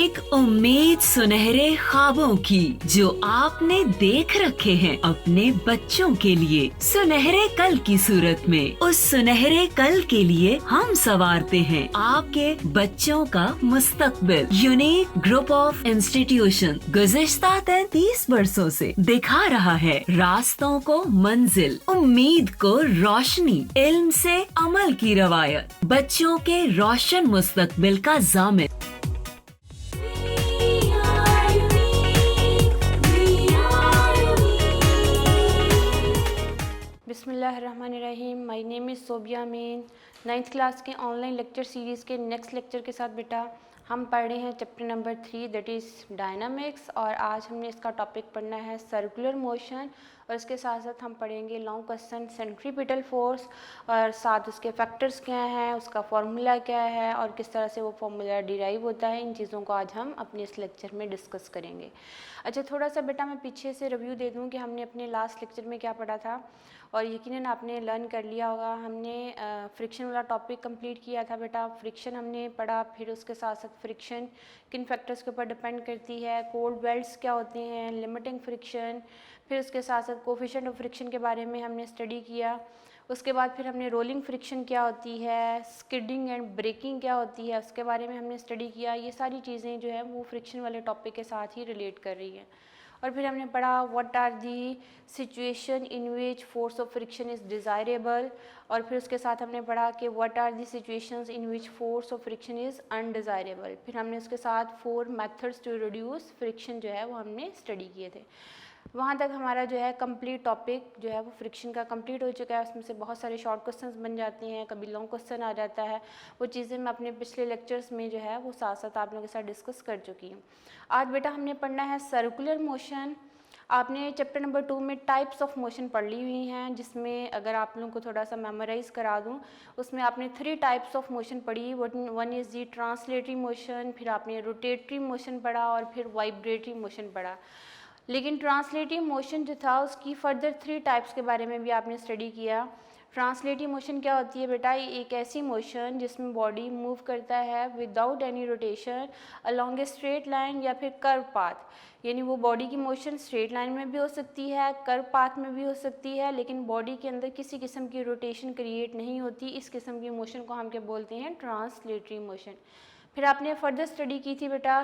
एक उम्मीद सुनहरे ख्वाबों की जो आपने देख रखे हैं अपने बच्चों के लिए, सुनहरे कल की सूरत में। उस सुनहरे कल के लिए हम संवारते हैं आपके बच्चों का मुस्तकबिल। यूनिक ग्रुप ऑफ इंस्टीट्यूशन गुज़िश्ता 33 वर्षों से दिखा रहा है रास्तों को मंजिल, उम्मीद को रोशनी, इल्म से अमल की रवायत, बच्चों के रोशन मुस्तकबिल का जामिन। बिस्मिल्लाहिर्रहमानिर्रहीम। My name is Sobia mean. 9th class के ऑनलाइन लेक्चर सीरीज़ के नेक्स्ट लेक्चर के साथ बेटा हम पढ़ रहे हैं chapter number 3 that is dynamics. और आज हमने इसका टॉपिक पढ़ना है सर्कुलर मोशन, और इसके साथ साथ हम पढ़ेंगे लॉन्ग क्वेश्चन सेंट्रीपिटल फोर्स, और साथ उसके फैक्टर्स क्या हैं, उसका फॉर्मूला क्या है और किस तरह से वो फॉर्मूला डिराइव होता है। इन चीज़ों को आज हम अपने इस लेक्चर में डिस्कस करेंगे। अच्छा, थोड़ा सा बेटा मैं पीछे से रिव्यू दे दूँ कि हमने अपने लास्ट लेक्चर में क्या पढ़ा था, और यकीनन आपने लर्न कर लिया होगा। हमने फ्रिक्शन वाला टॉपिक कंप्लीट किया था बेटा। फ्रिक्शन हमने पढ़ा, फिर उसके साथ साथ फ्रिक्शन किन फैक्टर्स के ऊपर डिपेंड करती है, कोल्ड बेल्ट्स क्या होते हैं, लिमिटिंग फ्रिक्शन, फिर उसके साथ साथ कोफिशिएंट ऑफ फ्रिक्शन के बारे में हमने स्टडी किया। उसके बाद फिर हमने रोलिंग फ्रिक्शन क्या होती है, स्किडिंग एंड ब्रेकिंग क्या होती है, उसके बारे में हमने स्टडी किया। ये सारी चीज़ें जो है वो फ्रिक्शन वाले टॉपिक के साथ ही रिलेट कर रही हैं। और फिर हमने पढ़ा what are the situation in which force of friction is desirable, और फिर उसके साथ हमने पढ़ा कि what are the situations in which force of friction is undesirable. फिर हमने उसके साथ 4 मेथड्स टू रिड्यूस फ्रिक्शन जो है वो हमने स्टडी किए थे। वहाँ तक हमारा जो है कंप्लीट टॉपिक जो है वो फ्रिक्शन का कंप्लीट हो चुका है। उसमें से बहुत सारे शॉर्ट क्वेश्चंस बन जाते हैं, कभी लॉन्ग क्वेश्चन आ जाता है। वो चीज़ें मैं अपने पिछले लेक्चर्स में जो है वो साथ साथ आप लोगों के साथ डिस्कस कर चुकी हूँ। आज बेटा हमने पढ़ना है सर्कुलर मोशन। आपने चैप्टर नंबर 2 में टाइप्स ऑफ मोशन पढ़ ली हुई हैं, जिसमें अगर आप लोगों को थोड़ा सा मेमोराइज़ करा दूं, उसमें आपने 3 टाइप्स ऑफ मोशन पढ़ी। One is the translatory motion, फिर आपने रोटेटरी मोशन पढ़ा, और फिर वाइब्रेटरी मोशन पढ़ा। लेकिन ट्रांसलेटिव मोशन जो था उसकी फर्दर 3 टाइप्स के बारे में भी आपने स्टडी किया। ट्रांसलेटिव मोशन क्या होती है बेटा? ये एक ऐसी मोशन जिसमें बॉडी मूव करता है without any rotation along a straight line या फिर कर्व पाथ। यानी वो बॉडी की मोशन स्ट्रेट लाइन में भी हो सकती है, कर्व पाथ में भी हो सकती है, लेकिन बॉडी के अंदर किसी किस्म की रोटेशन क्रिएट नहीं होती। इस किस्म की मोशन को हम क्या बोलते हैं? Translatory motion. फिर आपने फर्दर स्टडी की थी बेटा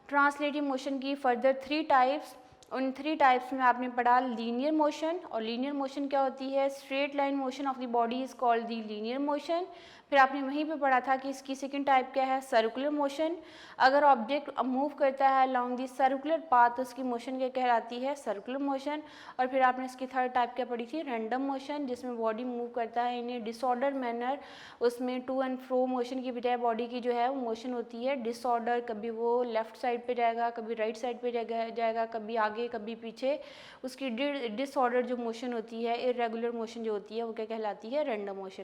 ट्रांसलेटिव मोशन की फर्दर 3 टाइप्स। उन 3 टाइप्स में आपने पढ़ा लीनियर मोशन, और लीनियर मोशन क्या होती है? Straight line motion of the body is called the linear motion. फिर आपने वहीं पे पढ़ा था कि इसकी सेकंड टाइप क्या है? Circular motion. अगर ऑब्जेक्ट मूव करता है अलोंग दी सर्कुलर पाथ तो उसकी मोशन क्या कहलाती है? Circular motion. और फिर आपने इसकी थर्ड टाइप क्या पढ़ी थी? रैंडम मोशन, जिसमें बॉडी मूव करता है इन ए डिसऑर्डर मैनर। उसमें टू एंड फ्रो मोशन की बजाय बॉडी की जो है वो मोशन होती है डिसऑर्डर। कभी वो लेफ्ट साइड पे जाएगा, कभी राइट साइड पे जाएगा, कभी आगे कभी पीछे। उसकी डिसऑर्डर जो मोशन होती है, इरेगुलर मोशन जो होती है, वो क्या कहलाती है? Random motion.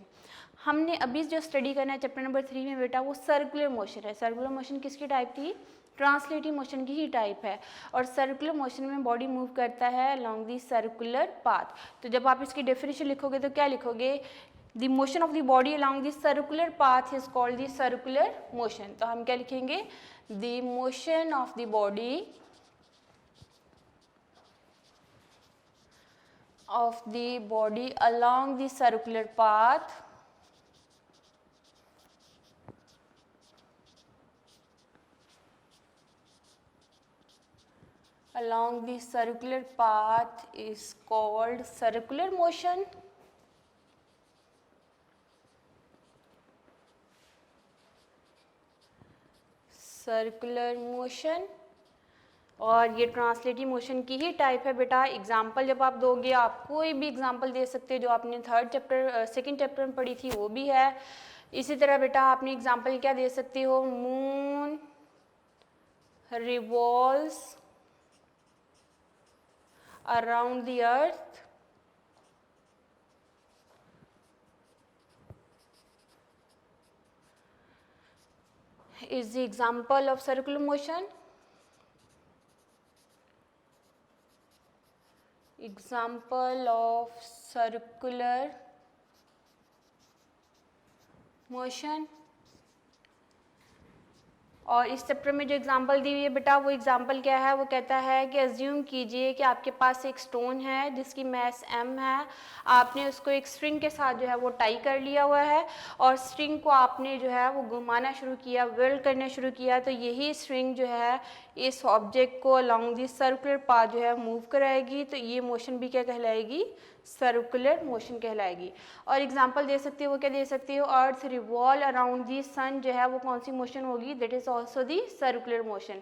हमने अभी जो स्टडी करना है चैप्टर नंबर 3 में बेटा वो सर्कुलर मोशन है। सर्कुलर मोशन किसकी टाइप की? ट्रांसलेटिव मोशन की ही टाइप है। और सर्कुलर मोशन में बॉडी मूव करता है अलोंग दी सर्कुलर पाथ। तो जब आप इसकी डेफिनेशन लिखोगे तो क्या लिखोगे? The motion of the body along the circular path is called the circular motion. तो हम क्या लिखेंगे? The motion of the body along the circular path is called circular motion. Circular motion. और ये ट्रांसलेटिव मोशन की ही type है बेटा। Example जब आप दोगे, आप कोई भी एग्जाम्पल दे सकते हैं जो आपने सेकंड चैप्टर में पढ़ी थी, वो भी है। इसी तरह बेटा आपने एग्जाम्पल क्या दे सकते हो? Moon revolves around the earth is the example of circular motion. Example of circular motion. और इस चैप्टर में जो एग्जांपल दी हुई है बेटा, वो एग्जांपल क्या है, वो कहता है कि अज्यूम कीजिए कि आपके पास एक स्टोन है जिसकी मास m है, आपने उसको एक स्ट्रिंग के साथ जो है वो टाई कर लिया हुआ है और स्ट्रिंग को आपने जो है वो घुमाना शुरू किया, विर्ल करना शुरू किया, तो यही स्ट्रिंग जो है इस ऑब्जेक्ट को अलोंग दी सर्कुलर पाथ जो है मूव कराएगी, तो ये मोशन भी क्या कहलाएगी, सर्कुलर मोशन कहलाएगी। और एग्जांपल दे सकती हो, वो क्या दे सकती हो, अर्थ रिवॉल्व अराउंड दी सन जो है वो कौन सी मोशन होगी, that is also the circular motion.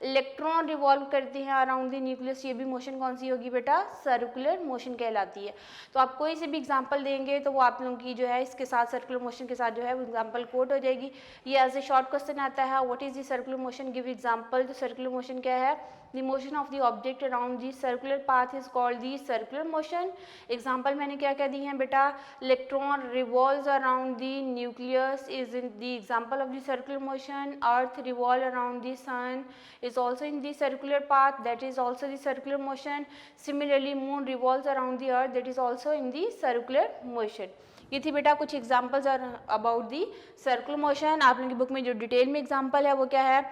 Electron revolve करते हैं अराउंड द न्यूक्लियस, ये भी मोशन कौन सी होगी बेटा, सर्कुलर मोशन कहलाती है। तो आप कोई से भी एग्जांपल देंगे तो वो आप लोगों की जो है इसके साथ सर्कुलर मोशन के साथ जो है वो एग्जांपल कोट हो जाएगी। ये एज ए शॉर्ट क्वेश्चन आता है, what is the circular motion, give example. तो सर्कुलर मोशन क्या है, the motion of the object around the circular path is called the circular motion. Example मैंने क्या क्या दी हैं बेटा, electron revolves around the nucleus is in the example of the circular motion, earth revolve around the sun is also in the circular path, that is also the circular motion. Similarly moon revolves around the earth, that is also in the circular motion. ये थी बेटा कुछ examples about the circular motion. आप लोगों की book में जो detail में एग्जाम्पल है वो क्या है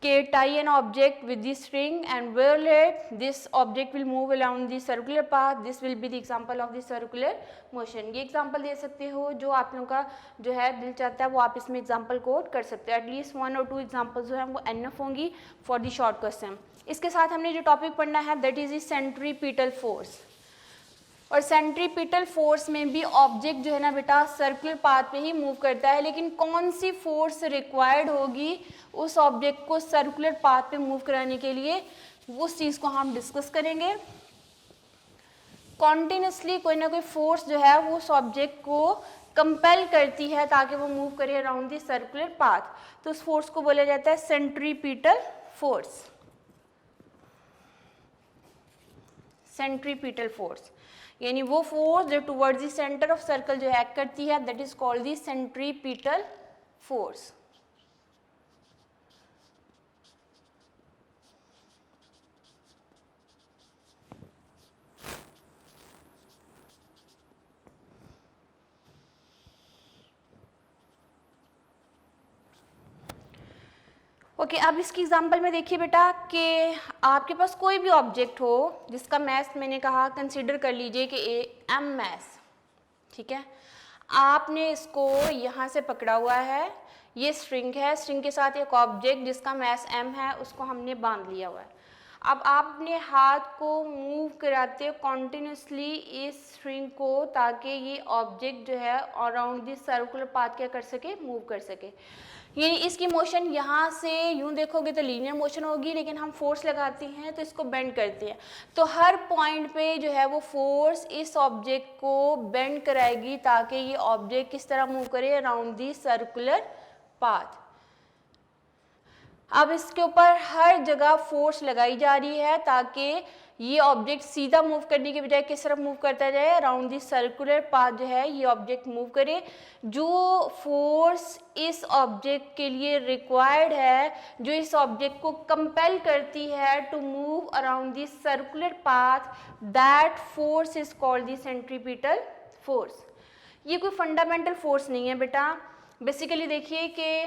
कि tie an object with the string and whirl it, this object will move along the circular path, this will be the example of the circular motion। ये एग्जाम्पल दे सकते हो, जो आप लोगों का जो है दिल चाहता है वो आप इसमें एग्जाम्पल कोड कर सकते हो। एटलीस्ट 1 और 2 एग्जाम्पल जो है वो एनफ होंगी फॉर द शॉर्ट क्वेश्चन। इसके साथ हमने जो टॉपिक पढ़ना है that is the centripetal force. और सेंट्रीपिटल फोर्स में भी ऑब्जेक्ट जो है ना बेटा सर्कुलर पाथ पे ही मूव करता है, लेकिन कौन सी फोर्स रिक्वायर्ड होगी उस ऑब्जेक्ट को सर्कुलर पाथ पे मूव कराने के लिए, उस चीज़ को हम डिस्कस करेंगे। कॉन्टिन्यूसली कोई ना कोई फोर्स जो है वो उस ऑब्जेक्ट को कंपेल करती है ताकि वो मूव करे अराउंड द सर्कुलर पाथ, तो उस फोर्स को बोला जाता है सेंट्रीपिटल फोर्स। सेंट्रीपिटल फोर्स यानी वो फोर्स जो towards the centre of circle जो एक्ट करती है, that is called the centripetal force. Okay अब इसकी एग्जांपल में देखिए बेटा कि आपके पास कोई भी ऑब्जेक्ट हो जिसका मैस मैंने कहा कंसीडर कर लीजिए कि m मैस, ठीक है। आपने इसको यहाँ से पकड़ा हुआ है, ये स्ट्रिंग है, स्ट्रिंग के साथ एक ऑब्जेक्ट जिसका मैस m है उसको हमने बांध लिया हुआ है। अब आपने हाथ को मूव कराते कॉन्टिन्यूसली इस स्ट्रिंग को ताकि ये ऑब्जेक्ट जो है अराउंड दिस सर्कुलर पाथ क्या कर सके, मूव कर सके। यानी इसकी मोशन यहाँ से यूँ देखोगे तो लीनियर मोशन होगी, लेकिन हम फोर्स लगाते हैं तो इसको बेंड करते हैं, तो हर पॉइंट पे जो है वो फोर्स इस ऑब्जेक्ट को बेंड कराएगी ताकि ये ऑब्जेक्ट किस तरह मूव करे अराउंड दी सर्कुलर पाथ। अब इसके ऊपर हर जगह फोर्स लगाई जा रही है ताकि ये ऑब्जेक्ट सीधा मूव करने के बजाय किस तरफ मूव करता जाए, अराउंड दी सर्कुलर पाथ जो है ये ऑब्जेक्ट मूव करे। जो फोर्स इस ऑब्जेक्ट के लिए रिक्वायर्ड है, जो इस ऑब्जेक्ट को कंपेल करती है to move around the circular path, that force is called the centripetal force. ये कोई फंडामेंटल फोर्स नहीं है बेटा। बेसिकली देखिए कि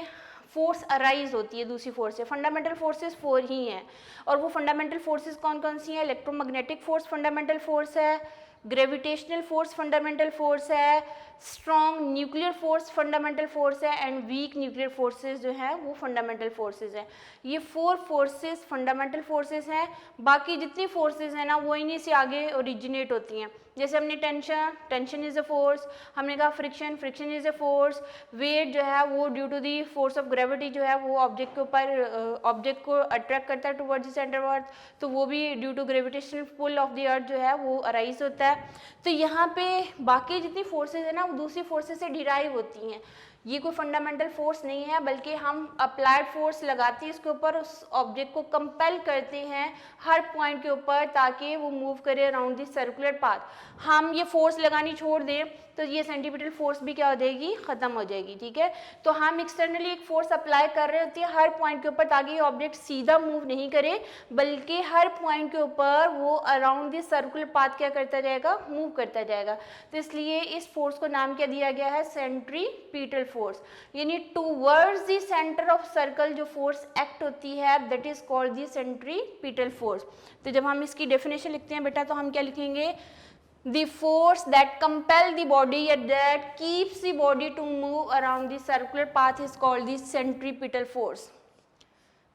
फोर्स अराइज होती है दूसरी फोर्स से, फंडामेंटल फोर्सेस 4 ही हैं, और वो फंडामेंटल फोर्सेस कौन कौन सी हैं, इलेक्ट्रोमैग्नेटिक फोर्स फंडामेंटल फोर्स है, ग्रेविटेशनल फोर्स फंडामेंटल फोर्स है, strong nuclear force fundamental force है, एंड वीक न्यूक्लियर फोर्सेस जो हैं वो फंडामेंटल फोर्सेस हैं। ये 4 फोर्सेस फंडामेंटल फोर्सेस हैं। बाकी जितनी फोर्सेस हैं ना वो इन्हीं से आगे ओरिजिनेट होती हैं। जैसे हमने टेंशन इज अ फोर्स, हमने कहा friction is a force, weight जो है वो due to the force of gravity जो है वो ऑब्जेक्ट के ऊपर ऑब्जेक्ट को अट्रैक्ट करता है towards the centre of earth, तो वो भी due to gravitational pull of the earth जो है वो अराइज होता है। तो यहाँ पे बाकी जितनी फोर्सेज है ना वो दूसरी फोर्सेज से डिराइव होती हैं। ये कोई फंडामेंटल फोर्स नहीं है, बल्कि हम अप्लाइड फोर्स लगाते हैं इसके ऊपर, उस ऑब्जेक्ट को कंपेल करते हैं हर पॉइंट के ऊपर ताकि वो मूव करे अराउंड द सर्कुलर पाथ। हम ये फोर्स लगानी छोड़ दें तो ये सेंटीपिटल फोर्स भी क्या हो जाएगी, ख़त्म हो जाएगी, ठीक है। तो हम एक्सटर्नली एक फोर्स अप्लाई कर रहे होते हैं हर पॉइंट के ऊपर ताकि ये ऑब्जेक्ट सीधा मूव नहीं करे, बल्कि हर पॉइंट के ऊपर वो अराउंड द सर्कुलर पाथ क्या करता जाएगा, मूव करता जाएगा। तो इसलिए इस फोर्स को नाम क्या दिया गया है, सेंट्रीपिटल फोर्स, यानी towards the centre of circle जो फोर्स एक्ट होती है that is called the centripetal force. तो जब हम इसकी डेफिनेशन लिखते हैं बेटा तो हम क्या लिखेंगे, the force that compel the body or that keeps the body to move around the circular path is called the centripetal force.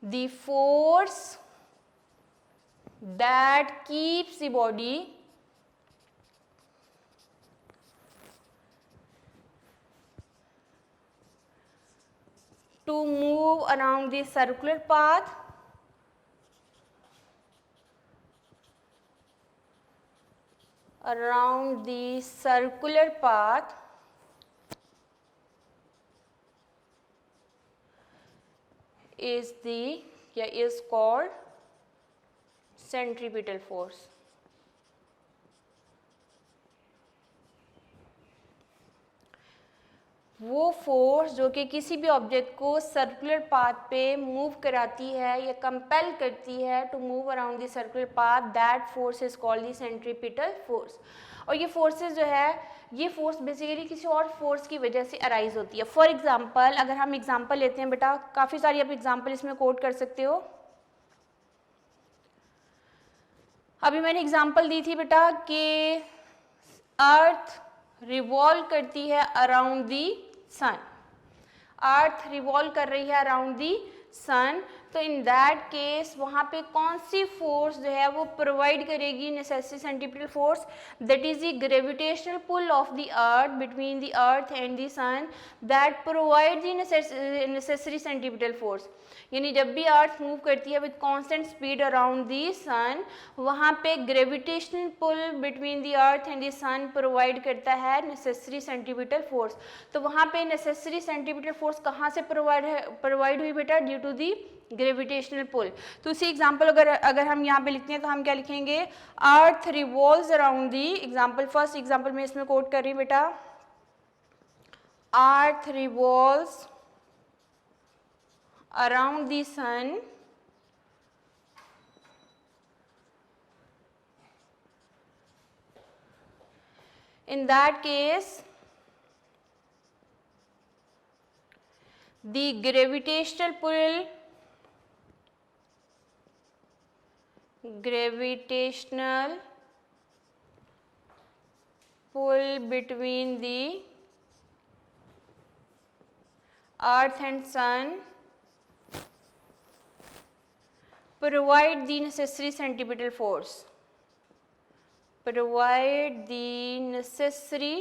The force that keeps the body to move around the circular path is called centripetal force. वो force जो कि किसी भी object को circular path पे move कराती है या कंपेल करती है to move around the circular path, that force is called the centripetal force. और ये फोर्सेस जो है, ये फोर्स बेसिकली किसी और फोर्स की वजह से अराइज होती है। फॉर एग्जांपल, अगर हम एग्जांपल लेते हैं बेटा, काफ़ी सारी आप एग्जांपल इसमें कोट कर सकते हो। अभी मैंने एग्जांपल दी थी बेटा कि अर्थ रिवॉल्व करती है around the sun, earth revolve कर रही है अराउंड दी सन, तो इन दैट केस वहाँ पे कौन सी फोर्स जो है वो प्रोवाइड करेगी necessary centripetal force, that is the gravitational pull of the earth between the earth and the sun that provide the necessary centripetal force. यानी जब भी अर्थ मूव करती है with constant speed around the sun, वहाँ पे gravitational pull between the earth and the sun provide करता है necessary centripetal force. तो वहाँ पे नेसेसरी सेंट्रीपिटल फोर्स कहाँ से प्रोवाइड हुई बेटा, due to the gravitational pull. तो उसी एग्जाम्पल अगर हम यहाँ पे लिखते हैं तो हम क्या लिखेंगे, earth revolves around the, example first example में इसमें कोट कर रही हूँ बेटा, earth revolves around the sun in that case the gravitational pull between the earth and sun provide the necessary centripetal force, provide the necessary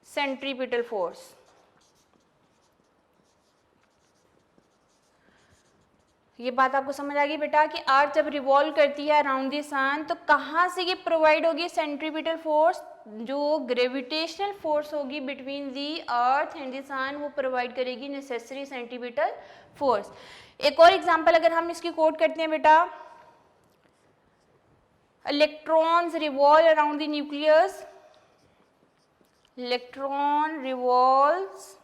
centripetal force। ये बात आपको समझ आ गई बेटा कि अर्थ जब रिवॉल्व करती है अराउंड द सन तो कहाँ से ये प्रोवाइड होगी सेंट्रीपिटल फोर्स, जो ग्रेविटेशनल फोर्स होगी between the earth and the sun वो प्रोवाइड करेगी नेसेसरी सेंट्रीपिटल फोर्स। एक और एग्जांपल अगर हम इसकी कोट करते हैं बेटा, electrons revolve around the nucleus, electron revolves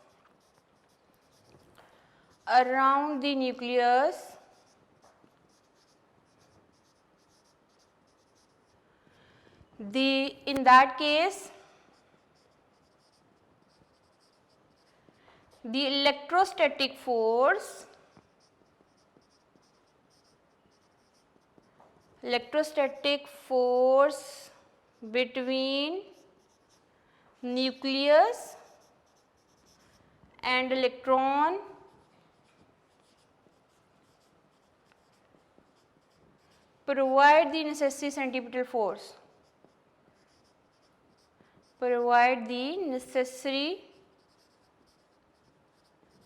around the nucleus in that case the electrostatic force between nucleus and electron provide the necessary centripetal force, provide the necessary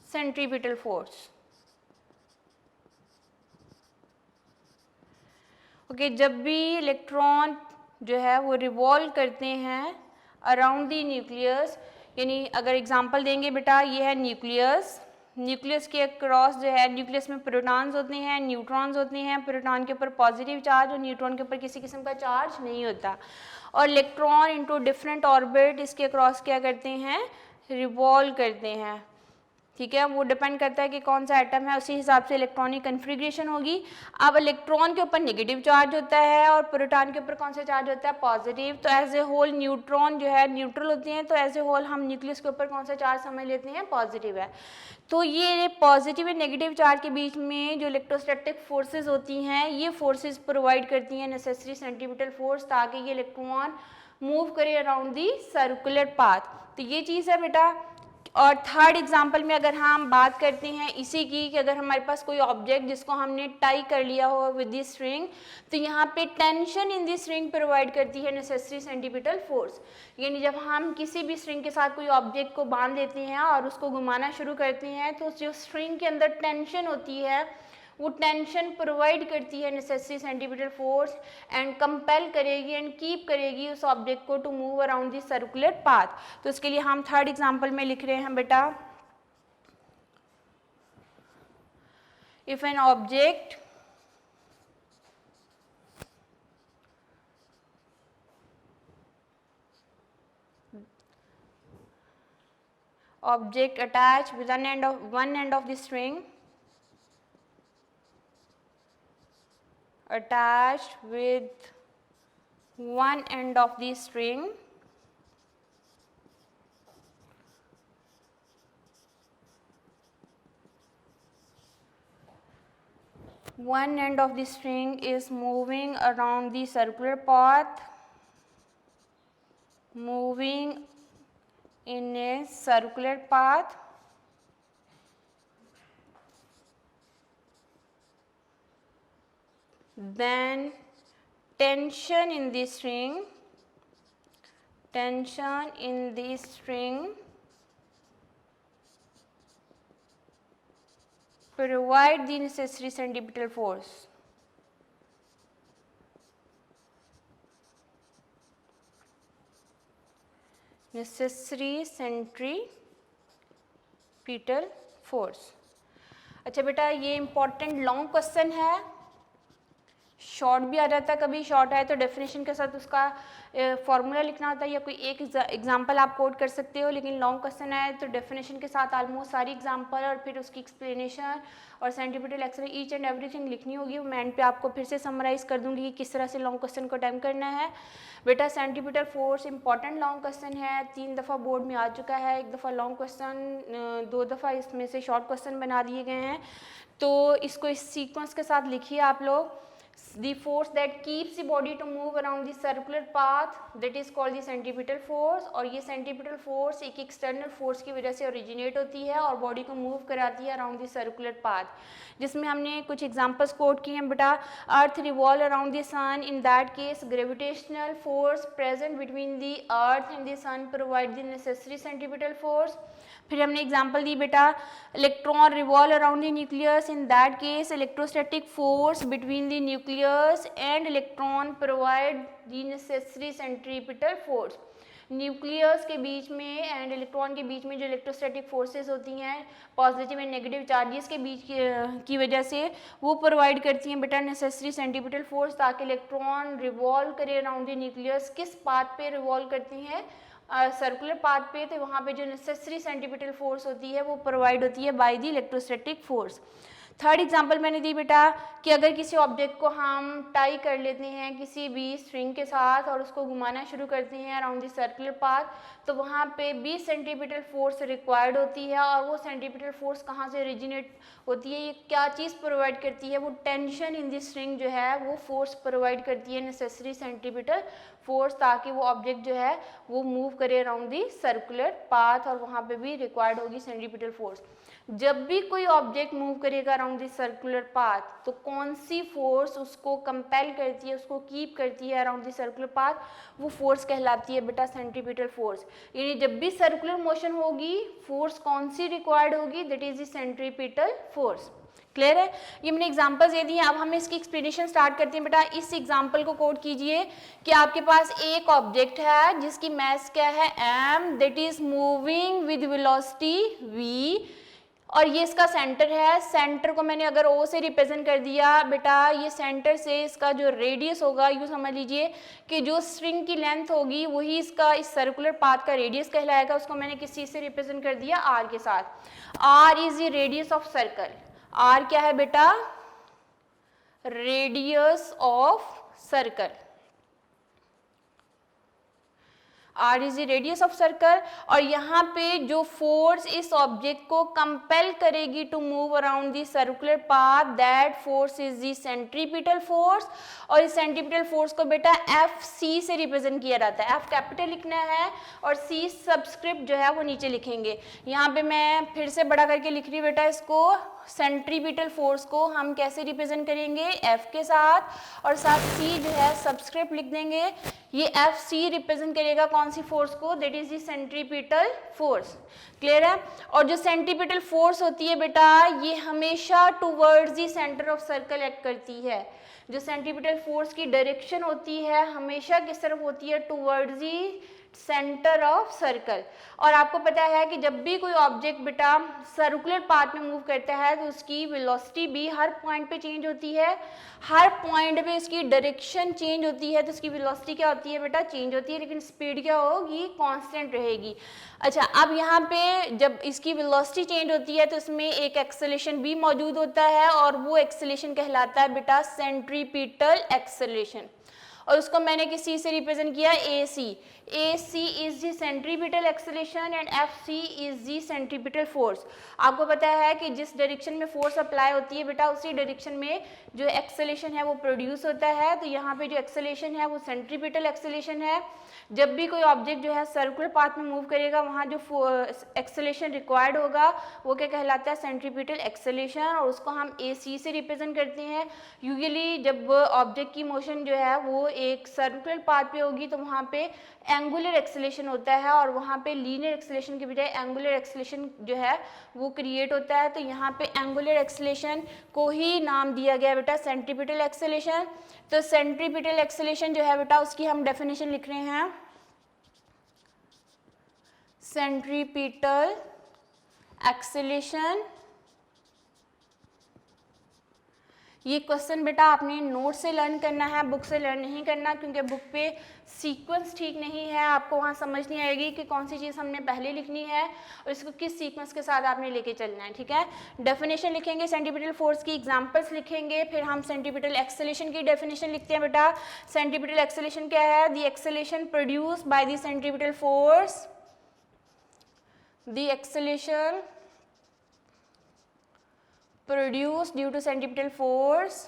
centripetal force। Okay, जब भी electron जो है वो revolve करते हैं around the nucleus, यानी अगर example देंगे बेटा, ये है न्यूक्लियस, न्यूक्लियस के अक्रॉस जो है, न्यूक्लियस में प्रोटॉन्स होते हैं, न्यूट्रॉन्स होते हैं, प्रोटॉन के ऊपर पॉजिटिव चार्ज और न्यूट्रॉन के ऊपर किसी किस्म का चार्ज नहीं होता, और इलेक्ट्रॉन इनटू डिफरेंट ऑर्बिट इसके अक्रॉस क्या करते हैं, रिवॉल्व करते हैं। ठीक है, वो डिपेंड करता है कि कौन सा एटम है, उसी हिसाब से इलेक्ट्रॉनिक कन्फिग्रेशन होगी। अब इलेक्ट्रॉन के ऊपर नेगेटिव चार्ज होता है और प्रोटॉन के ऊपर कौन सा चार्ज होता है, पॉजिटिव। तो एज ए होल न्यूट्रॉन जो है न्यूट्रल होते हैं, तो एज ए होल हम न्यूक्लियस के ऊपर कौन सा चार्ज समझ लेते हैं, पॉजिटिव है। तो ये पॉजिटिव एंड नेगेटिव चार्ज के बीच में जो इलेक्ट्रोस्टैटिक फोर्सेज होती हैं, ये फोर्सेज प्रोवाइड करती हैं नेसेसरी सेंट्रीपिटल फोर्स, ताकि ये इलेक्ट्रॉन मूव करे अराउंड दी सर्कुलर पाथ। तो ये चीज़ है बेटा। और थर्ड एग्जांपल में अगर हम बात करते हैं इसी की, कि अगर हमारे पास कोई ऑब्जेक्ट जिसको हमने टाई कर लिया हो विद दी स्ट्रिंग, तो यहाँ पे tension in the string provide करती है नेसेसरी सेंट्रीपिटल फोर्स। यानी जब हम किसी भी स्ट्रिंग के साथ कोई ऑब्जेक्ट को बांध देते हैं और उसको घुमाना शुरू करते हैं, तो जो स्ट्रिंग के अंदर टेंशन होती है वो टेंशन प्रोवाइड करती है necessary centripetal force and compel करेगी एंड कीप करेगी उस ऑब्जेक्ट को to move around the circular path. तो इसके लिए हम थर्ड एग्जांपल में लिख रहे हैं बेटा, if an object attached with one end of the string, attached with one end of the string, one end of the string is moving around the circular path, moving in a circular path, then tension in the string provide the necessary centripetal force. Necessary centripetal force. अच्छा बेटा, ये important long question है, short भी आ जाता है, कभी short आए तो डेफिनेशन के साथ उसका फॉर्मूला लिखना होता है या कोई एक एग्जांपल आप कोट कर सकते हो, लेकिन लॉन्ग क्वेश्चन आए तो डेफिनेशन के साथ ऑलमोस्ट सारी एग्जांपल और फिर उसकी एक्सप्लेनेशन और सेंट्रीपिटल एक्सरे ईच एंड एवरीथिंग लिखनी होगी। मैं एंड पे आपको फिर से समराइज कर दूंगी कि किस तरह से लॉन्ग क्वेश्चन को अटेम्प्ट करना है। बेटा centripetal force important long question है, 3 दफ़ा बोर्ड में आ चुका है, 1 दफ़ा लॉन्ग क्वेश्चन, 2 दफ़ा इसमें से शॉर्ट क्वेश्चन बना दिए गए हैं। तो इसको इस सीक्वेंस के साथ लिखिए आप लोग। The force that keeps the body to move around the circular path, that is called the centripetal force। और ये centripetal force एक external force की वजह से originate होती है और body को move कराती है around the circular path, जिसमें हमने कुछ examples quote किए हैं बेटा। Earth revolve around the sun, in that case gravitational force present between the earth and the sun provide the necessary centripetal force। फिर हमने एग्जाम्पल दी बेटा, electron revolve around the nucleus, in that case electrostatic force between the nucleus and electron provide the necessary centripetal force. Nucleus के बीच में and electron के बीच में जो इलेक्ट्रोस्टैटिक फोर्सेस होती हैं पॉजिटिव एंड नेगेटिव चार्जेस के बीच की वजह से वो प्रोवाइड करती हैं बेटा नेसेसरी सेंट्रीपिटल फोर्स, ताकि इलेक्ट्रॉन रिवॉल्व करे अराउंड द न्यूक्लियस। किस पाथ पे रिवॉल्व करती हैं, सर्कुलर पाथ पे, तो वहाँ पे जो नेसेसरी सेंट्रीपिटल फोर्स होती है वो प्रोवाइड होती है by the electrostatic force. Third example मैंने दी बेटा कि अगर किसी ऑब्जेक्ट को हम टाई कर लेते हैं किसी भी स्ट्रिंग के साथ और उसको घुमाना शुरू करते हैं अराउंड द सर्कुलर पाथ, तो वहाँ पे 20 सेंट्रीपिटल फोर्स रिक्वायर्ड होती है। और वो सेंट्रीपिटल फोर्स कहाँ से ओरिजिनेट होती है, ये क्या चीज़ प्रोवाइड करती है, वो टेंशन इन द स्ट्रिंग जो है वो फोर्स प्रोवाइड करती है नेसेसरी सेंट्रीपिटल फोर्स, ताकि वो ऑब्जेक्ट जो है वो मूव करे अराउंड दी सर्कुलर पाथ, और वहाँ पे भी रिक्वायर्ड होगी सेंट्रीपिटल फोर्स। जब भी कोई ऑब्जेक्ट मूव करेगा अराउंड दी सर्कुलर पाथ, तो कौन सी फोर्स उसको कंपेल करती है, उसको कीप करती है अराउंड दी सर्कुलर पाथ, वो फोर्स कहलाती है बेटा सेंट्रीपिटल फोर्स। यानी जब भी सर्कुलर मोशन होगी फोर्स कौन सी रिक्वायर्ड होगी, that is the centripetal force. Clear है, ये मैंने एग्जांपल्स दे दिए। अब हम इसकी एक्सप्लेनेशन स्टार्ट करते हैं बेटा। इस एग्जांपल को कोट कीजिए कि आपके पास एक ऑब्जेक्ट है जिसकी मास क्या है m, that is moving with velocity v और ये इसका सेंटर है। सेंटर को मैंने अगर ओ से रिप्रेजेंट कर दिया बेटा, ये सेंटर से इसका जो रेडियस होगा, यूँ समझ लीजिए कि जो स्ट्रिंग की लेंथ होगी वही इसका इस सर्कुलर पाथ का रेडियस कहलाएगा। उसको मैंने किस चीज़ से रिप्रेजेंट कर दिया, आर के साथ। R is the radius of circle. R क्या है बेटा, radius of circle. R is the radius of circle. और यहाँ पे जो फोर्स इस ऑब्जेक्ट को कंपेल करेगी to move around the circular path, that force is the centripetal force. और इस सेंट्रीपिटल फोर्स को बेटा एफ सी से रिप्रेजेंट किया जाता है। एफ कैपिटल लिखना है और सी सबस्क्रिप्ट जो है वो नीचे लिखेंगे। यहाँ पे मैं फिर से बड़ा करके लिख रही हूँ बेटा, इसको सेंट्रीपिटल फोर्स को हम कैसे रिप्रेजेंट करेंगे, एफ के साथ, और साथ सी जो है सबस्क्रिप्ट लिख देंगे। ये एफ सी रिप्रेजेंट करेगा कौन सी फोर्स को, that is the centripetal force. Clear है। और जो सेंट्रीपिटल फोर्स होती है बेटा, ये हमेशा towards the centre of circle act करती है। जो सेंट्रीपिटल फोर्स की डायरेक्शन होती है हमेशा किस तरफ होती है, towards the centre of circle. और आपको पता है कि जब भी कोई ऑब्जेक्ट बेटा सर्कुलर पाथ में मूव करता है तो उसकी वेलोसिटी भी हर पॉइंट पे चेंज होती है, हर पॉइंट पे उसकी डायरेक्शन चेंज होती है, तो उसकी वेलोसिटी क्या होती है बेटा, चेंज होती है, लेकिन स्पीड क्या होगी, कांस्टेंट रहेगी। अच्छा, अब यहाँ पे जब इसकी वेलोसिटी चेंज होती है तो इसमें एक एक्सेलेरेशन भी मौजूद होता है, और वो एक्सेलेरेशन कहलाता है बेटा सेंट्रीपिटल एक्सेलेरेशन। और उसको मैंने किस चीज़ से रिप्रेजेंट किया, A C. A C is the centripetal acceleration and F C is the centripetal force. आपको पता है कि जिस डायरेक्शन में फोर्स अप्लाई होती है बेटा, उसी डायरेक्शन में जो एक्सेलेरेशन है वो प्रोड्यूस होता है। तो यहाँ पे जो एक्सेलेरेशन है वो सेंट्रीपिटल एक्सेलेरेशन है। जब भी कोई ऑब्जेक्ट जो है सर्कुलर पाथ में मूव करेगा, वहाँ जो एक्सेलेरेशन रिक्वायर्ड होगा वो क्या कहलाता है, सेंट्रीपिटल एक्सेलेरेशन, और उसको हम ए सी से रिप्रेजेंट करते हैं। यूजुअली जब ऑब्जेक्ट की मोशन जो है वो एक सर्कुलर पाथ पे होगी तो वहाँ पे एंगुलर एक्सेलेरेशन होता है, और वहाँ पे लीनियर एक्सेलेरेशन के बजाय एंगुलर एक्सेलेरेशन जो है वो क्रिएट होता है। तो यहाँ पे एंगुलर एक्सेलेरेशन को ही नाम दिया गया बेटा सेंट्रीपिटल एक्सेलेरेशन। तो सेंट्रीपिटल एक्सेलेरेशन जो है बेटा उसकी हम डेफिनेशन लिख रहे हैं, सेंट्रीपिटल एक्सेलेरेशन। ये क्वेश्चन बेटा आपने नोट से लर्न करना है, बुक से लर्न नहीं करना, क्योंकि बुक पे सीक्वेंस ठीक नहीं है, आपको वहाँ समझ नहीं आएगी कि कौन सी चीज़ हमने पहले लिखनी है और इसको किस सीक्वेंस के साथ आपने लेके चलना है। ठीक है, डेफिनेशन लिखेंगे, सेंट्रीपिटल फोर्स की एग्जांपल्स लिखेंगे, फिर हम सेंट्रीपिटल एक्सेलेरेशन की डेफिनेशन लिखते हैं बेटा। सेंट्रीपिटल एक्सेलेरेशन क्या है, the acceleration produced by the centripetal force, the acceleration produced due to centripetal force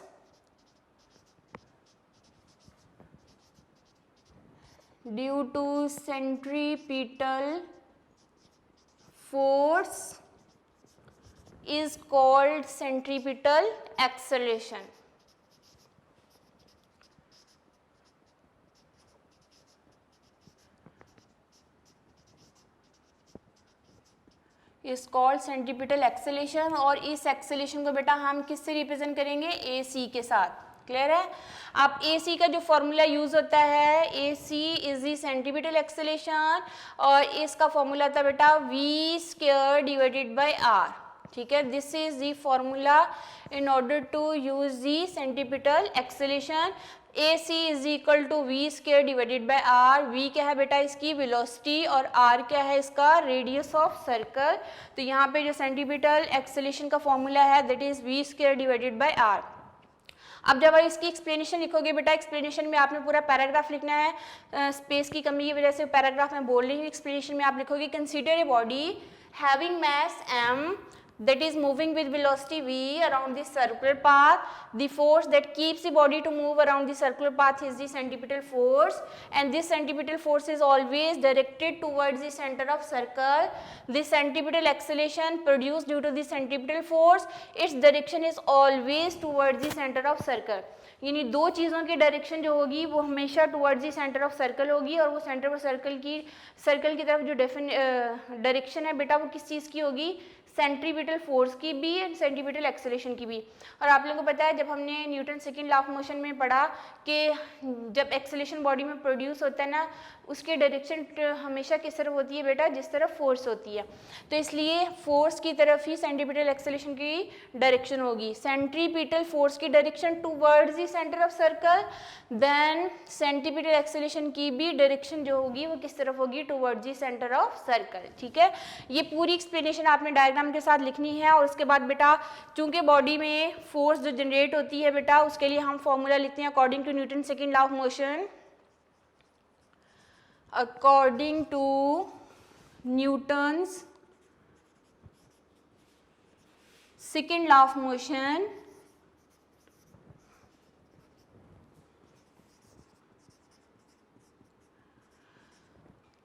is called centripetal acceleration. Is called centripetal acceleration. और इस एक्सेलेरेशन को बेटा हम किससे रिप्रेजेंट करेंगे, ए सी के साथ। क्लियर है। आप ए सी का जो फॉर्मूला यूज होता है, A C is the centripetal acceleration, और इसका फॉर्मूला था बेटा V square divided by R. ठीक है, this is the formula in order to use the centripetal acceleration. A C is equal to V square divided by R. V क्या है बेटा इसकी वेलोसिटी, और आर क्या है इसका रेडियस ऑफ सर्कल। तो यहाँ पे जो सेंट्रीपिटल एक्सेलेरेशन का फॉर्मूला है that is V square divided by R. अब जब इसकी एक्सप्लेनेशन लिखोगे बेटा, एक्सप्लेनेशन में आपने पूरा पैराग्राफ लिखना है, स्पेस की कमी की वजह से पैराग्राफ में बोल रही हूँ। एक्सप्लेनेशन में आप लिखोगे, consider a body having mass m that is moving with velocity v around the circular path. The force that keeps the body to move around the circular path is the centripetal force, and this centripetal force is always directed towards the center of circle. The centripetal acceleration produced due to the centripetal force, its direction is always towards the center of circle. यानी दो चीज़ों की direction जो होगी वो हमेशा towards the centre of circle होगी, और वो सेंटर ऑफ सर्कल की तरफ जो डायरेक्शन है बेटा वो किस चीज़ की होगी, सेंट्रीपिटल फोर्स की भी एंड सेंट्रीपिटल एक्सेलरेशन की भी। और आप लोगों को पता है जब हमने Newton second law of motion में पढ़ा कि जब एक्सेलरेशन बॉडी में प्रोड्यूस होता है ना, उसकी डायरेक्शन हमेशा किस तरफ होती है बेटा, जिस तरफ फोर्स होती है। तो इसलिए फोर्स की तरफ ही सेंट्रीपिटल एक्सेलरेशन की डायरेक्शन होगी। सेंट्रीपिटल फोर्स की direction towards the centre of circle, then centripetal acceleration की भी डायरेक्शन जो होगी वो किस तरफ होगी, towards the centre of circle. ठीक है, ये पूरी एक्सप्लेनेशन आपने डायग्राम के साथ लिखनी है। और उसके बाद बेटा चूंकि बॉडी में फोर्स जो जनरेट होती है बेटा, उसके लिए हम फॉर्मूला लिखते हैं according to Newton second law of motion. According to Newton's second law of motion,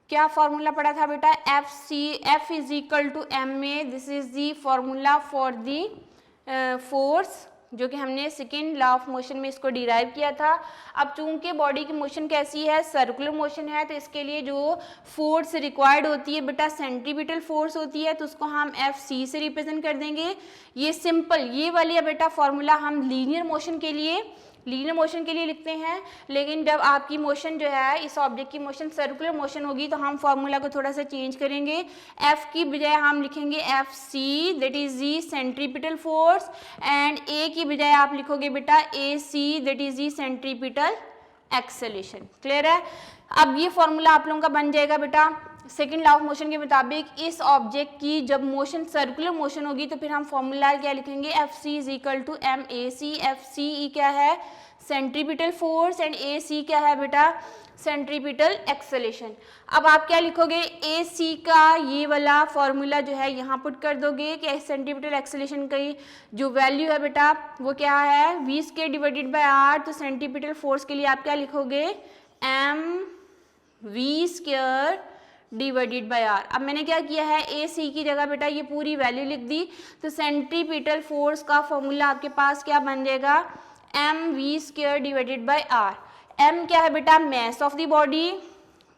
क्या फॉर्मूला पढ़ा था बेटा, F is equal to M A. This is the formula for the force, जो कि हमने सेकेंड लॉ ऑफ मोशन में इसको derive किया था। अब चूंकि बॉडी की मोशन कैसी है, सर्कुलर मोशन है, तो इसके लिए जो फोर्स रिक्वायर्ड होती है बेटा सेंट्रीपिटल फोर्स होती है, तो उसको हम FC से रिप्रेजेंट कर देंगे। ये सिंपल ये वाली बेटा फॉर्मूला हम लीनियर मोशन के लिए लिखते हैं। लेकिन जब आपकी मोशन जो है, इस ऑब्जेक्ट की मोशन सर्कुलर मोशन होगी, तो हम फॉर्मूला को थोड़ा सा चेंज करेंगे। F की बजाय हम लिखेंगे FC, that is the centripetal force, and A की बजाय आप लिखोगे बेटा AC, that is the centripetal acceleration. Clear है? अब ये फॉर्मूला आप लोगों का बन जाएगा बेटा सेकेंड लॉ ऑफ मोशन के मुताबिक। इस ऑब्जेक्ट की जब मोशन सर्कुलर मोशन होगी तो फिर हम फॉर्मूला क्या लिखेंगे, FC is equal to MAC। FCE क्या है, सेंट्रीपिटल फोर्स, एंड AC क्या है बेटा, सेंट्रीपिटल एक्सेलरेशन। अब आप क्या लिखोगे, AC का ये वाला फॉर्मूला जो है यहाँ पुट कर दोगे कि सेंट्रीपिटल एक्सेलरेशन की जो वैल्यू है बेटा वो क्या है, v² डिवाइडेड बाय r। तो सेंट्रीपिटल फोर्स के लिए आप क्या लिखोगे, mv² डिवाइडेड बाय r। अब मैंने क्या किया है, AC की जगह बेटा ये पूरी वैल्यू लिख दी। तो सेंट्रीपिटल फोर्स का फॉर्मूला आपके पास क्या बन जाएगा, mv² divided by r। m क्या है बेटा, मास ऑफ द बॉडी,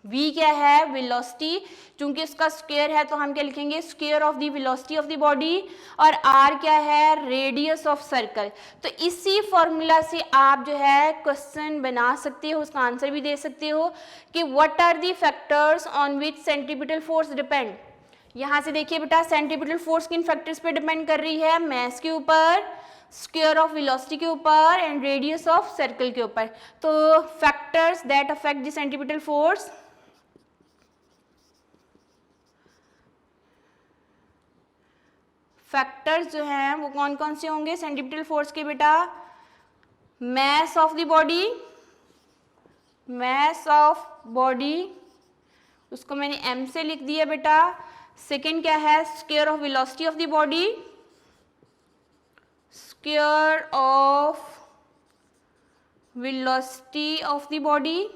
v क्या है, वेलोसिटी, चूंकि इसका स्क्वायर है तो हम क्या लिखेंगे, square of the velocity of the body, और r क्या है, रेडियस ऑफ सर्कल। तो इसी फॉर्मूला से आप जो है क्वेश्चन बना सकते हो, उसका आंसर भी दे सकते हो कि what are the factors on which centripetal force depend. यहाँ से देखिए बेटा सेंट्रीपिटल फोर्स किन फैक्टर्स पे डिपेंड कर रही है, मास के ऊपर, स्क्वायर ऑफ वेलोसिटी के ऊपर, एंड रेडियस ऑफ सर्कल के ऊपर। तो factors that affect the centripetal force, factors जो हैं वो कौन कौन से होंगे सेंट्रीपिटल फोर्स के बेटा, मास of the body, mass of body उसको मैंने m से लिख दिया बेटा। सेकेंड क्या है, square of velocity of the body, square of velocity of the body,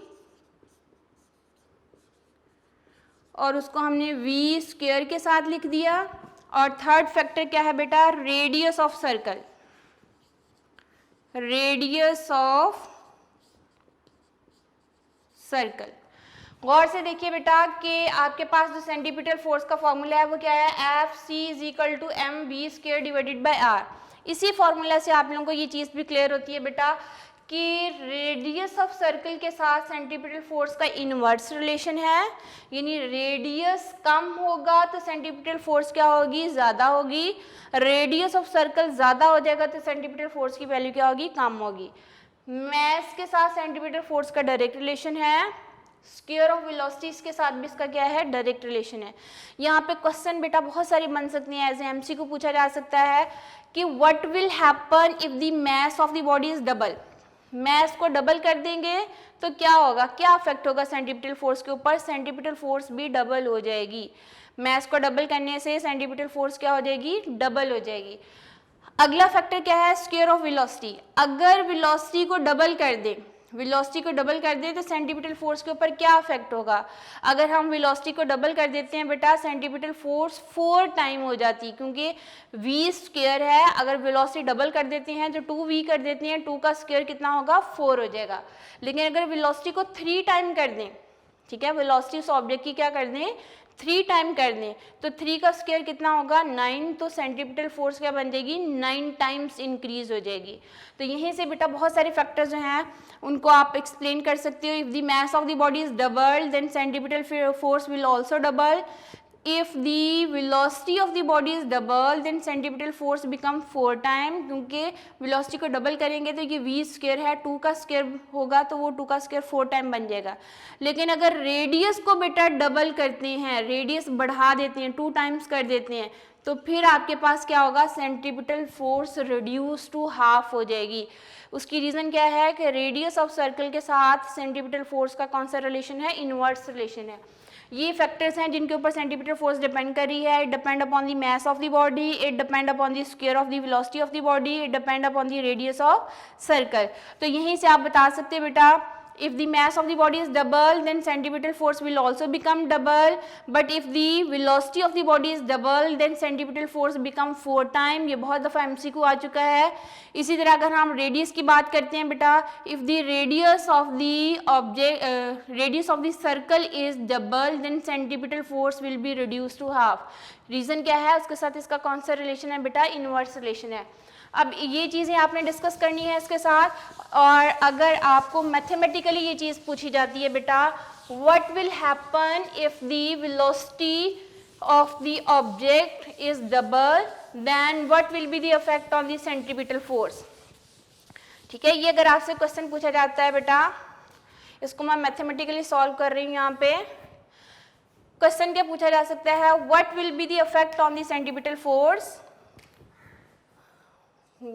और उसको हमने v² के साथ लिख दिया। और थर्ड फैक्टर क्या है बेटा, radius of circle, radius of circle. गौर से देखिए बेटा कि आपके पास जो सेंट्रीपिटल फोर्स का फॉर्मूला है वो क्या है, FC is equal to mv² divided by r। इसी फॉर्मूला से आप लोगों को ये चीज़ भी क्लियर होती है बेटा कि रेडियस ऑफ सर्कल के साथ सेंट्रीपिटल फोर्स का इनवर्स रिलेशन है, यानी रेडियस कम होगा तो सेंट्रीपिटल फोर्स क्या होगी, ज़्यादा होगी। रेडियस ऑफ सर्कल ज़्यादा हो जाएगा तो सेंट्रीपिटल फोर्स की वैल्यू क्या होगी, कम होगी। मास के साथ सेंट्रीपिटल फोर्स का डायरेक्ट रिलेशन है, स्क्वायर ऑफ वेलोसिटीज के साथ भी इसका क्या है, डायरेक्ट रिलेशन है। यहाँ पे क्वेश्चन बेटा बहुत सारे बन सकते हैं, एज एमसी को पूछा जा सकता है कि what will happen if the mass of the body is double. Mass को डबल कर देंगे तो क्या होगा, क्या अफेक्ट होगा सेंट्रीपिटल फोर्स के ऊपर, सेंट्रीपिटल फोर्स भी डबल हो जाएगी। मास को डबल करने से सेंट्रीपिटल फोर्स क्या हो जाएगी, डबल हो जाएगी। अगला फैक्टर क्या है, स्क्वायर ऑफ वेलोसिटी। अगर वेलोसिटी को डबल कर दे, वेलोसिटी को डबल कर दे तो सेंट्रीपिटल फोर्स के ऊपर क्या अफेक्ट होगा। अगर हम वेलोसिटी को डबल कर देते हैं बेटा, सेंट्रीपिटल फोर्स 4 टाइम हो जाती, क्योंकि v² है। अगर वेलोसिटी डबल कर देते हैं तो 2v कर देते हैं, 2 का स्क्वायर कितना होगा, 4 हो जाएगा। लेकिन अगर वेलोसिटी को 3 टाइम कर दें, ठीक है, वेलोसिटी उस ऑब्जेक्ट की क्या कर दें, 3 टाइम कर दें तो 3 का स्क्वायर कितना होगा 9, तो सेंट्रीपिटल फोर्स क्या बन जाएगी 9 टाइम्स इंक्रीज हो जाएगी। तो यहीं से बेटा बहुत सारे फैक्टर्स जो हैं उनको आप एक्सप्लेन कर सकते हो। If the mass of the body is double then centripetal force will also double. If the velocity of the body is double then centripetal force become 4 time, क्योंकि velocity को डबल करेंगे तो ये v स्क्वायर है 2 का square होगा तो वो 2 का स्क्वायर 4 टाइम बन जाएगा। लेकिन अगर रेडियस को बेटा डबल करते हैं, रेडियस बढ़ा देते हैं 2 टाइम्स कर देते हैं, तो फिर आपके पास क्या होगा centripetal force reduce to half हो जाएगी। उसकी रीज़न क्या है कि रेडियस ऑफ सर्कल के साथ सेंट्रीपिटल फोर्स का कौन सा रिलेशन है, इनवर्स रिलेशन है। ये फैक्टर्स हैं जिनके ऊपर सेंट्रीपिटल फोर्स डिपेंड कर रही है। It depend upon the mass of the body, it depend upon the square of the velocity of the body, it depend upon the radius of circle. तो यहीं से आप बता सकते हैं बेटा if the mass of the body is double then centripetal force will also become double, but if the velocity of the body is double then centripetal force become 4 time. ये बहुत दफ़ा MCQ आ चुका है। इसी तरह अगर हम रेडियस की बात करते हैं बेटा, if the radius of the object radius of the circle is double then centripetal force will be reduced to half। Reason क्या है, उसके साथ इसका कौन सा रिलेशन है बेटा, इनवर्स रिलेशन है। अब ये चीज़ें आपने डिस्कस करनी है इसके साथ। और अगर आपको मैथमेटिकली ये चीज़ पूछी जाती है बेटा, what will happen if the velocity of the object is double then what will be the effect on the centripetal force. ठीक है, ये अगर आपसे क्वेश्चन पूछा जाता है बेटा, इसको मैं मैथमेटिकली सॉल्व कर रही हूँ। यहाँ पे क्वेश्चन क्या पूछा जा सकता है, what will be the effect on the centripetal force,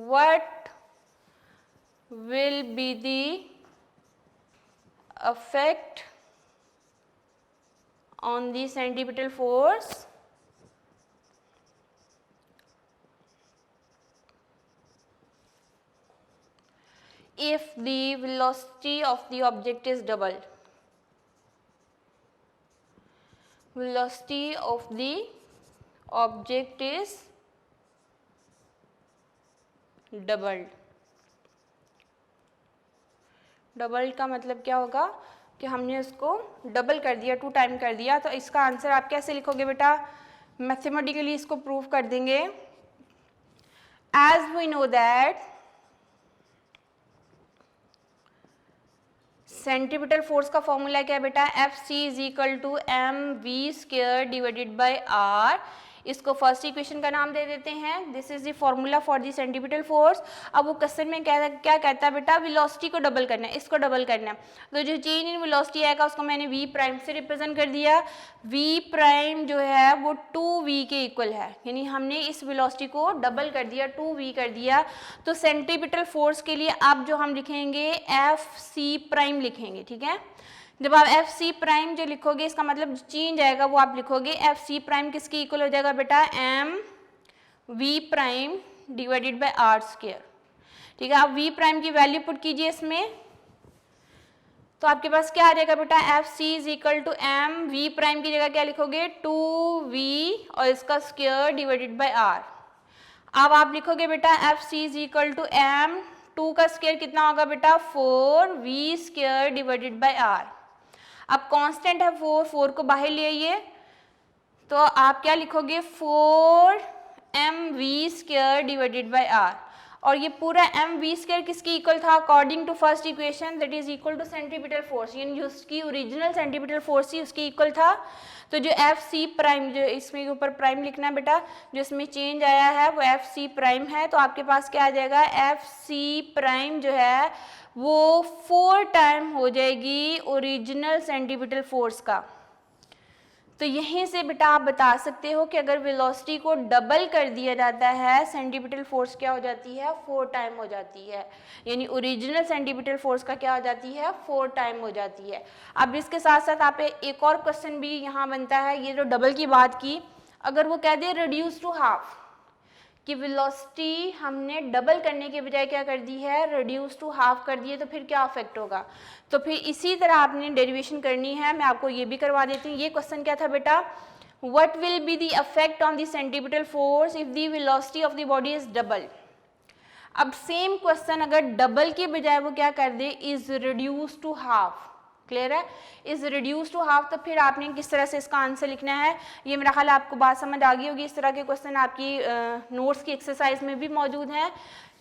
what will be the effect on the centripetal force if the velocity of the object is double, velocity of the object is doubled. Double का मतलब क्या होगा कि हमने उसको double कर दिया, 2 time कर दिया। तो इसका आंसर आप कैसे लिखोगे बेटा, मैथमेटिकली इसको प्रूव कर देंगे। As we know that centripetal force का फॉर्मूला क्या है बेटा, Fc is equal to mv square divided by r। इसको फर्स्ट इक्वेशन का नाम दे देते हैं। This is the formula for the centripetal force. अब वो क्वेश्चन में क्या कहता है बेटा, वेलोसिटी को डबल करना है, इसको डबल करना है। तो जो चेंज इन वेलोसिटी आएगा उसको मैंने v प्राइम से रिप्रेजेंट कर दिया। v प्राइम जो है वो 2v के इक्वल है, यानी हमने इस वेलोसिटी को डबल कर दिया, 2v कर दिया। तो सेंट्रीपिटल फोर्स के लिए अब जो हम लिखेंगे Fc प्राइम लिखेंगे। ठीक है, जब आप Fc प्राइम जो लिखोगे इसका मतलब चेंज आएगा वो आप लिखोगे Fc प्राइम किसके इक्वल हो जाएगा बेटा, mv prime divided by r square. ठीक है, आप v प्राइम की वैल्यू पुट कीजिए इसमें, तो आपके पास क्या आ जाएगा बेटा, Fc is equal to mv prime की जगह क्या लिखोगे 2v और इसका स्क्वायर डिवाइडेड बाय r। अब आप लिखोगे बेटा Fc is equal to m, 2 का स्क्वायर कितना होगा बेटा 4v square divided by r। अब कांस्टेंट है 4 को बाहर ले आइए, तो आप क्या लिखोगे 4mv square divided by r। और ये पूरा mv स्क्वायर किसकी इक्वल था, according to first equation that is equal to centripetal force, यानी जो उसकी ओरिजिनल सेंट्रीपिटल फोर्स थी उसकी इक्वल था। तो जो Fc प्राइम, जो इसमें ऊपर प्राइम लिखना है बेटा, जो इसमें चेंज आया है वो Fc प्राइम है। तो आपके पास क्या आ जाएगा, Fc प्राइम जो है वो 4 टाइम हो जाएगी ओरिजिनल सेंट्रीपिटल फोर्स का। तो यहीं से बेटा आप बता सकते हो कि अगर वेलोसिटी को डबल कर दिया जाता है सेंट्रीपिटल फोर्स क्या हो जाती है, 4 टाइम हो जाती है, यानी ओरिजिनल सेंट्रीपिटल फोर्स का क्या हो जाती है, 4 टाइम हो जाती है। अब इसके साथ साथ आप एक और क्वेश्चन भी यहाँ बनता है, ये जो डबल की बात की, अगर वो कह दे रिड्यूस टू हाफ, कि वेलोसिटी हमने डबल करने के बजाय क्या कर दी है, रिड्यूस टू हाफ कर दी है, तो फिर क्या इफेक्ट होगा। तो फिर इसी तरह आपने डेरिवेशन करनी है, मैं आपको ये भी करवा देती हूँ। ये क्वेश्चन क्या था बेटा, what will be the effect on the centripetal force if the velocity of the body is double. अब सेम क्वेश्चन अगर डबल के बजाय वो क्या कर दे, is reduce to half, clear है? इज रिड्यूस टू हाफ, तो फिर आपने किस तरह से इसका आंसर लिखना है, ये मेरा ख्याल आपको बात समझ आ गई होगी। इस तरह के क्वेश्चन आपकी नोट्स की एक्सरसाइज में भी मौजूद हैं।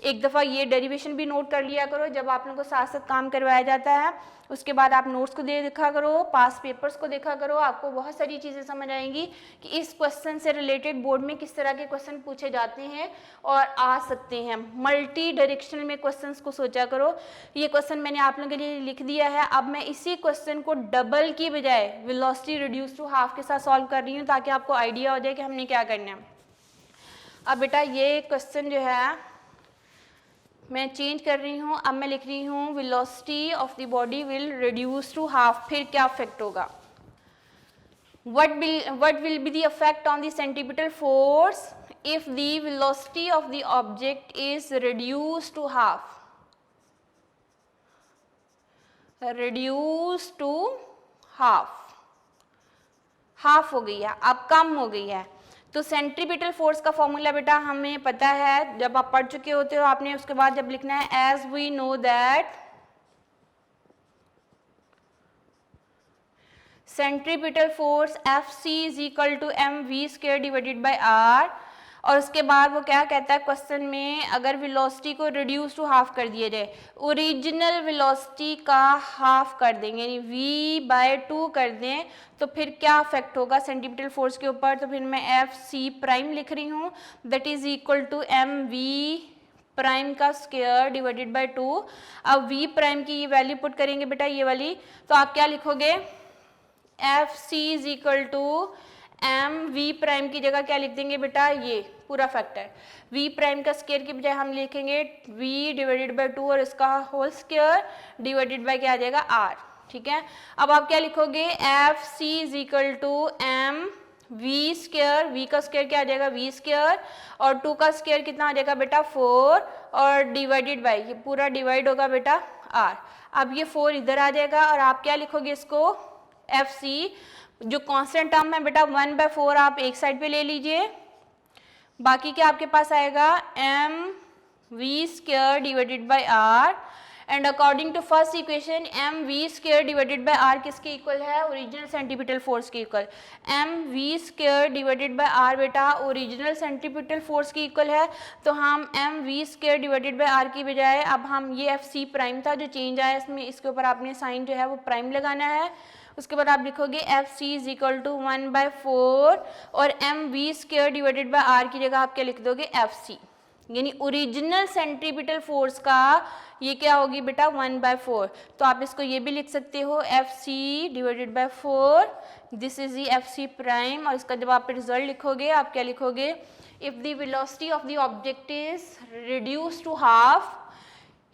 एक दफ़ा ये डेरिवेशन भी नोट कर लिया करो जब आप लोगों को साथ साथ काम करवाया जाता है। उसके बाद आप नोट्स को देखा करो, पास पेपर्स को देखा करो, आपको बहुत सारी चीज़ें समझ आएंगी कि इस क्वेश्चन से रिलेटेड बोर्ड में किस तरह के क्वेश्चन पूछे जाते हैं और आ सकते हैं। मल्टी डायरेक्शनल में क्वेश्चंस को सोचा करो। ये क्वेश्चन मैंने आप लोगों के लिए लिख दिया है। अब मैं इसी क्वेश्चन को डबल की बजाय वेलोसिटी रिड्यूस टू हाफ के साथ सॉल्व कर रही हूँ ताकि आपको आइडिया हो जाए कि हमने क्या करना है। अब बेटा ये क्वेश्चन जो है मैं चेंज कर रही हूँ, अब मैं लिख रही हूँ velocity of the body will reduce to half. फिर क्या इफेक्ट होगा, what will be the effect on the centripetal force if the velocity of the object is reduced to half, reduced to half हो गई है, अब कम हो गई है। तो सेंट्रीपिटल फोर्स का फॉर्मूला बेटा हमें पता है, जब आप पढ़ चुके होते हो आपने, उसके बाद जब लिखना है as we know that centripetal force Fc is equal to mv square divided by r। और उसके बाद वो क्या कहता है क्वेश्चन में, अगर वेलोसिटी को रिड्यूस टू हाफ कर दिया जाए, ओरिजिनल वेलोसिटी का हाफ कर देंगे यानी v/2 कर दें, तो फिर क्या इफेक्ट होगा सेंटीमीटर फोर्स के ऊपर। तो फिर मैं Fc प्राइम लिख रही हूँ, that is equal to mv prime का स्क्वायर डिवाइडेड बाय 2। अब v प्राइम की ये वैल्यू पुट करेंगे बेटा ये वाली, तो आप क्या लिखोगे, Fc is equal to mv prime की जगह क्या लिख देंगे बेटा, ये पूरा फैक्टर। v प्राइम का स्क्वायर की बजाय हम लिखेंगे v डिवाइडेड बाय 2 और इसका होल स्क्वायर डिवाइडेड बाय क्या आ जाएगा r। ठीक है, अब आप क्या लिखोगे, Fc is equal to m v square, v का स्क्वायर क्या आ जाएगा v स्क्वायर, और 2 का स्क्वायर कितना आ जाएगा बेटा 4, और डिवाइडेड बाय ये पूरा डिवाइड होगा बेटा r। अब ये 4 इधर आ जाएगा और आप क्या लिखोगे इसको, Fc जो कांस्टेंट टर्म है बेटा 1/4 आप एक साइड पे ले लीजिए, बाकी क्या आपके पास आएगा mv square divided by r। And according to first equation mv square divided by r किसके इक्वल है, ओरिजिनल सेंटीपिटल फोर्स के equal. mv square divided by r बेटा ओरिजिनल सेंटीपिटल फोर्स के इक्वल है, तो हम mv square divided by r की बजाय अब हम ये fc प्राइम था जो चेंज आया इसमें, इसके ऊपर आपने साइन जो है वो प्राइम लगाना है। उसके बाद आप लिखोगे Fc इज इक्वल टू 1/4 और mv square divided by r की जगह आप क्या लिख दोगे Fc, यानी ओरिजिनल सेंट्रीपिटल फोर्स का ये क्या होगी बेटा 1/4। तो आप इसको ये भी लिख सकते हो Fc divided by 4, this is the Fc prime. और इसका जब आप रिजल्ट लिखोगे आप क्या लिखोगे, if the velocity of the object is reduce to half,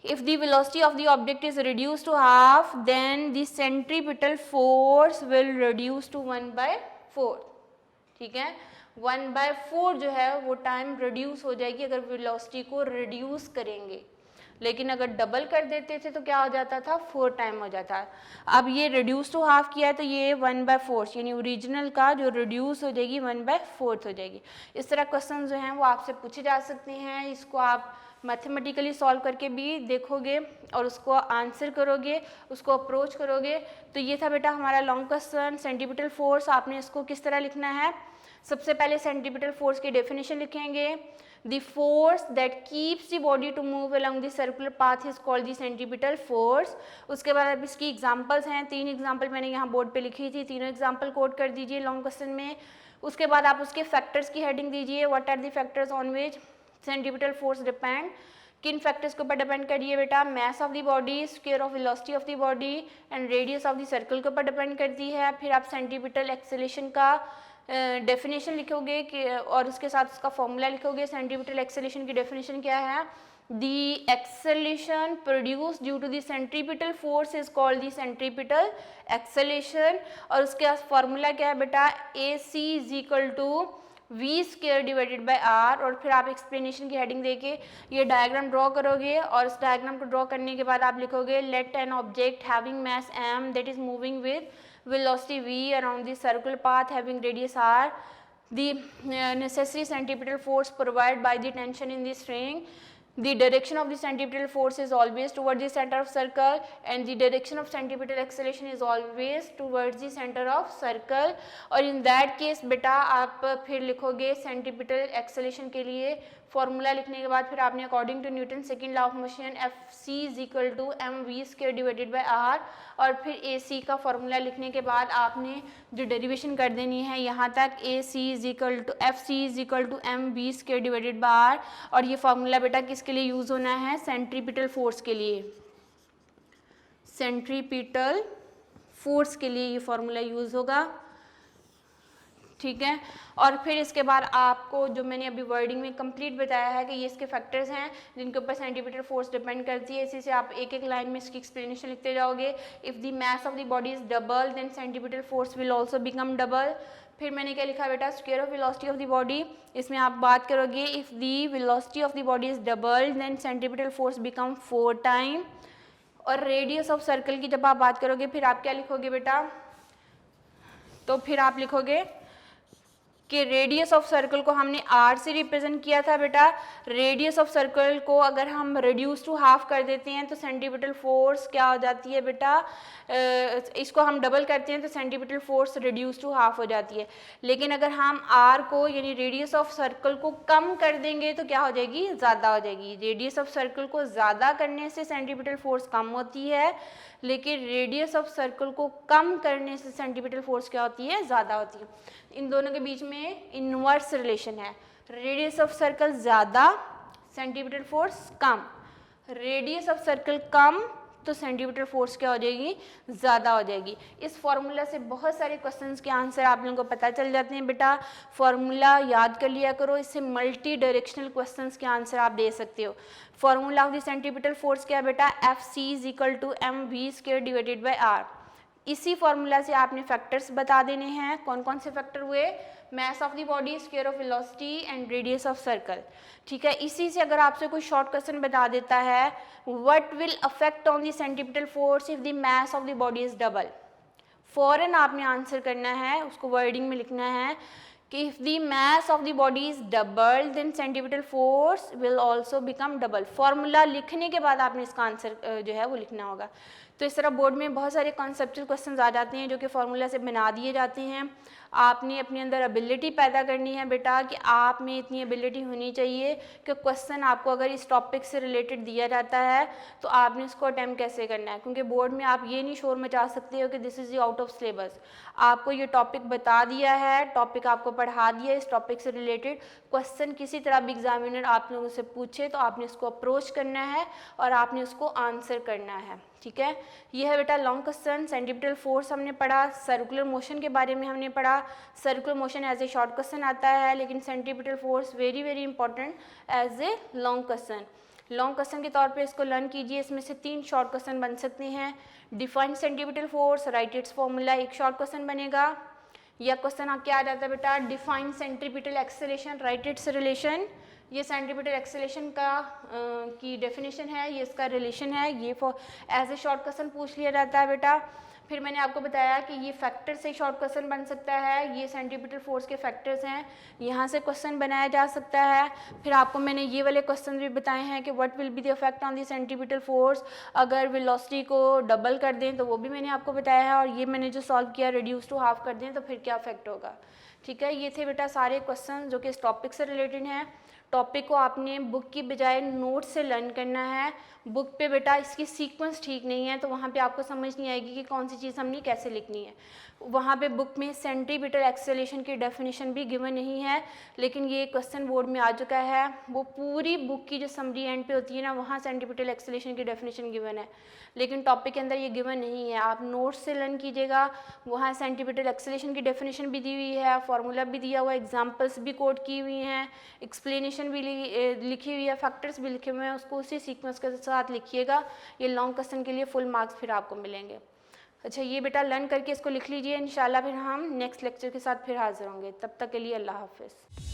if the velocity of the object is reduced to half then the centripetal force will reduce to 1/4। ठीक है, 1/4 जो है वो टाइम रिड्यूस हो जाएगी अगर वेलोसिटी को रिड्यूस करेंगे, लेकिन अगर डबल कर देते थे तो क्या हो जाता था, 4 टाइम हो जाता है। अब ये रिड्यूस टू हाफ किया है तो ये 1/4 यानी ओरिजिनल का जो रिड्यूस हो जाएगी 1/4 हो जाएगी। इस तरह क्वेश्चन जो हैं वो आपसे पूछे जा सकते हैं, इसको आप मैथमेटिकली सॉल्व करके भी देखोगे और उसको आंसर करोगे, उसको अप्रोच करोगे। तो ये था बेटा हमारा लॉन्ग क्वेश्चन सेंटीपिटल फोर्स। आपने इसको किस तरह लिखना है, सबसे पहले सेंटीपिटल फोर्स की डेफिनेशन लिखेंगे, the force that keeps the body to move along the circular path is called the centripetal force. उसके बाद अब इसकी एग्जांपल्स हैं, 3 एग्जांपल मैंने यहाँ बोर्ड पे लिखी थी, तीनों एग्जांपल कोट कर दीजिए लॉन्ग क्वेश्चन में। उसके बाद आप उसके फैक्टर्स की हेडिंग दीजिए, what are the factors on which centripetal force depend. किन फैक्टर्स के ऊपर डिपेंड करिए बेटा, mass of the body, square of velocity of the body and radius of the circle के ऊपर डिपेंड करती है। फिर आप सेंटीपिटल एक्सेलेरेशन का डेफिनेशन लिखोगे कि और उसके साथ उसका फॉर्मूला लिखोगे। सेंटीपिटल एक्सेलेरेशन की डेफिनेशन क्या है, the acceleration produce due to the centripetal force is called the centripetal acceleration. और उसके फॉर्मूला क्या है बेटा, AC is equal to v square divided by r। और फिर आप एक्सप्लेनेशन की हेडिंग देके ये डायग्राम ड्रॉ करोगे और इस डायग्राम को ड्रॉ करने के बाद आप लिखोगे let an object having mass m that is moving with velocity v around the circular path having radius r, the necessary centripetal force provided by the tension in the string the direction of the centripetal force is always towards the center of circle and the direction of centripetal acceleration is always towards the center of circle. और in that case बेटा आप फिर लिखोगे centripetal acceleration के लिए formula लिखने के बाद फिर आपने according to Newton second law of motion Fc is equal to mv square divided by r और फिर AC का फॉर्मूला लिखने के बाद आपने जो डेरिवेशन कर देनी है यहाँ तक AC is equal to Fc is equal to mv square divided by r और ये फॉर्मूला बेटा किसके लिए यूज़ होना है, सेंट्रीपिटल फोर्स के लिए, सेंट्रीपिटल फोर्स के लिए ये फॉर्मूला यूज़ होगा, ठीक है। और फिर इसके बाद आपको जो मैंने अभी वर्डिंग में कंप्लीट बताया है कि ये इसके फैक्टर्स हैं जिनके ऊपर सेंटीमीटर फोर्स डिपेंड करती है, इसी से आप एक एक लाइन में इसकी एक्सप्लेनेशन लिखते जाओगे। If the mass of the body is double then centimetre force will also become double. फिर मैंने क्या लिखा बेटा, square of velocity of the body, इसमें आप बात करोगे if the velocity of the body is double then centimetre force become 4 time. और रेडियस ऑफ सर्कल की जब आप बात करोगे फिर आप क्या लिखोगे बेटा, तो फिर आप लिखोगे कि रेडियस ऑफ सर्कल को हमने r से रिप्रेजेंट किया था बेटा, रेडियस ऑफ सर्कल को अगर हम रिड्यूस टू हाफ कर देते हैं तो सेंटीमीटर फोर्स क्या हो जाती है बेटा, इसको हम डबल करते हैं तो centimetre force reduce to half हो जाती है। लेकिन अगर हम r को यानी रेडियस ऑफ सर्कल को कम कर देंगे तो क्या हो जाएगी, ज़्यादा हो जाएगी। रेडियस ऑफ सर्कल को ज़्यादा करने से सेंटीमीटर फोर्स कम होती है, लेकिन रेडियस ऑफ सर्कल को कम करने से सेंटीमीटर फोर्स क्या होती है, ज़्यादा होती है। इन दोनों के बीच में इनवर्स रिलेशन है, रेडियस ऑफ सर्कल ज़्यादा सेंटीमीटर फोर्स कम, रेडियस ऑफ सर्कल कम तो सेंटीमीटर फोर्स क्या हो जाएगी, ज़्यादा हो जाएगी। इस फॉर्मूला से बहुत सारे क्वेश्चंस के आंसर आप लोगों को पता चल जाते हैं बेटा, फॉर्मूला याद कर लिया करो, इससे मल्टी डायरेक्शनल क्वेश्चंस के आंसर आप दे सकते हो। Formula of the centimetre force क्या है बेटा, Fc is equal to mv square divided by r। इसी फॉर्मूला से आपने फैक्टर्स बता देने हैं, कौन कौन से फैक्टर हुए, मास of the body, square of velocity and radius of circle, ठीक है। इसी से अगर आपसे कोई शॉर्ट क्वेश्चन बता देता है what will affect on the centimetre force if the mass of the body is double, फौरन आपने आंसर करना है, उसको वर्डिंग में लिखना है कि if the mass of the body is double then centimetre force will also become double. Formula लिखने के बाद आपने इसका आंसर जो है वो लिखना होगा। तो इस तरह बोर्ड में बहुत सारे कॉन्सेप्चुअल क्वेश्चंस आ जाते हैं जो कि फार्मूला से बना दिए जाते हैं। आपने अपने अंदर एबिलिटी पैदा करनी है बेटा कि आप में इतनी एबिलिटी होनी चाहिए कि क्वेश्चन आपको अगर इस टॉपिक से रिलेटेड दिया जाता है तो आपने उसको अटैम्प्ट कैसे करना है, क्योंकि बोर्ड में आप ये नहीं शोर मचा सकते हो कि this is out of syllabus. आपको ये टॉपिक बता दिया है, टॉपिक आपको पढ़ा दिया, इस टॉपिक से रिलेटेड क्वेश्चन किसी तरह भी एग्जामिनर आप लोगों से पूछे तो आपने उसको अप्रोच करना है और आपने उसको आंसर करना है, ठीक है। ये है बेटा लॉन्ग क्वेश्चन। सेंटीमीटर फोर्स हमने पढ़ा, सर्कुलर मोशन के बारे में हमने पढ़ा। Circular motion as a short question आता है, लेकिन centimetre force very very important as a long question. Long question के तौर पे इसको लर्न कीजिए। इसमें से 3 शॉर्ट क्वेश्चन बन सकते हैं। Define centimetre force, right it's formula, एक शॉर्ट क्वेश्चन बनेगा। या क्वेश्चन आप क्या आ जाता है बेटा, define centripetal acceleration, right it's relation. ये सेंटीमीटर एक्सेलेरेशन का की डेफिनेशन है, ये इसका रिलेशन है, ये एज ए शॉर्ट क्वेश्चन पूछ लिया जाता है बेटा। फिर मैंने आपको बताया कि ये फैक्टर से शॉर्ट क्वेश्चन बन सकता है, ये सेंटीमीटर फोर्स के फैक्टर्स हैं, यहाँ से क्वेश्चन बनाया जा सकता है। फिर आपको मैंने ये वाले क्वेश्चन भी बताए हैं कि what will be the effect on the centimetre force, अगर वेलोसिटी को डबल कर दें तो वो भी मैंने आपको बताया है, और ये मैंने जो सॉल्व किया रिड्यूस टू हाफ कर दें तो फिर क्या इफेक्ट होगा, ठीक है। ये थे बेटा सारे क्वेश्चन जो कि इस टॉपिक से रिलेटेड हैं। टॉपिक को आपने बुक की बजाय नोट से लर्न करना है। बुक पे बेटा इसकी सीक्वेंस ठीक नहीं है तो वहाँ पे आपको समझ नहीं आएगी कि कौन सी चीज़ हमने कैसे लिखनी है। वहाँ पे बुक में सेंटीमीटर एक्सेलेरेशन की डेफिनेशन भी गिवन नहीं है, लेकिन ये क्वेश्चन बोर्ड में आ चुका है। वो पूरी बुक की जो समरी एंड पे होती है ना, वहाँ सेंटीमीटर एक्सेलेरेशन की डेफिनेशन गिवन है, लेकिन टॉपिक के अंदर ये गिवन नहीं है। आप नोट से लर्न कीजिएगा, वहाँ सेंटीमीटर एक्सेलेरेशन की डेफिनेशन भी दी हुई है, फार्मूला भी दिया हुआ है, एग्जाम्पल्स भी कोड की हुई हैं, एक्सप्लेनेशन भी लिखी हुई है, फैक्टर्स भी लिखे हुए हैं, उसको उसी सीक्वेंस के साथ लिखिएगा। ये लॉन्ग क्वेश्चन के लिए फुल मार्क्स फिर आपको मिलेंगे। अच्छा, ये बेटा लर्न करके इसको लिख लीजिए। इंशाल्लाह फिर हम नेक्स्ट लेक्चर के साथ फिर हाजिर होंगे। तब तक के लिए अल्लाह हाफिज़।